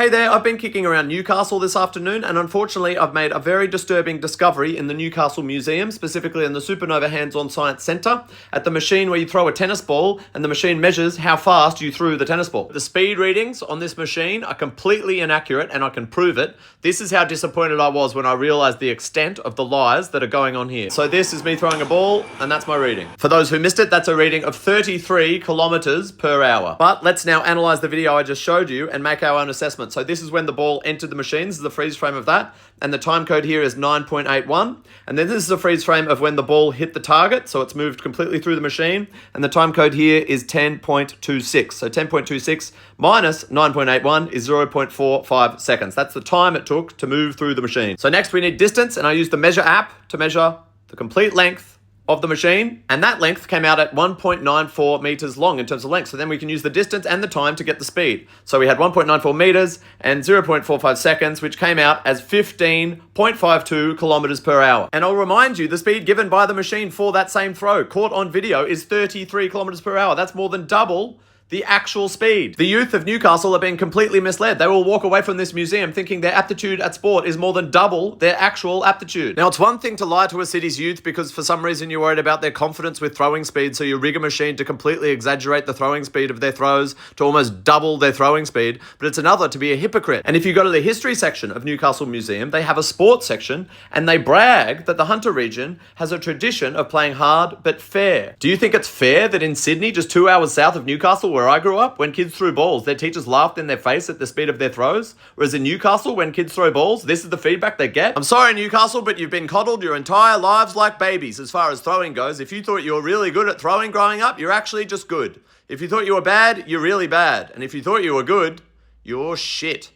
Hey there, I've been kicking around Newcastle this afternoon, and unfortunately I've made a very disturbing discovery in the Newcastle Museum, specifically in the Supernova Hands-On Science Centre, at the machine where you throw a tennis ball and the machine measures how fast you threw the tennis ball. The speed readings on this machine are completely inaccurate, and I can prove it. This is how disappointed I was when I realised the extent of the lies that are going on here. So this is me throwing a ball, and that's my reading. For those who missed it, that's a reading of 33 kilometres per hour. But let's now analyse the video I just showed you and make our own assessment. So this is when the ball entered the machine. This is the freeze frame of that. And the time code here is 9.81. And then this is a freeze frame of when the ball hit the target. So it's moved completely through the machine. And the time code here is 10.26. So 10.26 minus 9.81 is 0.45 seconds. That's the time it took to move through the machine. So next we need distance. And I used the Measure app to measure the complete length of the machine, and that length came out at 1.94 meters long in terms of length. So then we can use the distance and the time to get the speed. So we had 1.94 meters and 0.45 seconds, which came out as 15.52 kilometers per hour. And I'll remind you, the speed given by the machine for that same throw, caught on video, is 33 kilometers per hour. That's more than double the actual speed. The youth of Newcastle are being completely misled. They will walk away from this museum thinking their aptitude at sport is more than double their actual aptitude. Now, it's one thing to lie to a city's youth because for some reason you're worried about their confidence with throwing speed, so you rig a machine to completely exaggerate the throwing speed of their throws to almost double their throwing speed, but it's another to be a hypocrite. And if you go to the history section of Newcastle Museum, they have a sports section, and they brag that the Hunter region has a tradition of playing hard but fair. Do you think it's fair that in Sydney, just 2 hours south of Newcastle, where I grew up, when kids threw balls, their teachers laughed in their face at the speed of their throws? Whereas in Newcastle, when kids throw balls, this is the feedback they get? I'm sorry, Newcastle, but you've been coddled your entire lives like babies as far as throwing goes. If you thought you were really good at throwing growing up, you're actually just good. If you thought you were bad, you're really bad. And if you thought you were good, you're shit.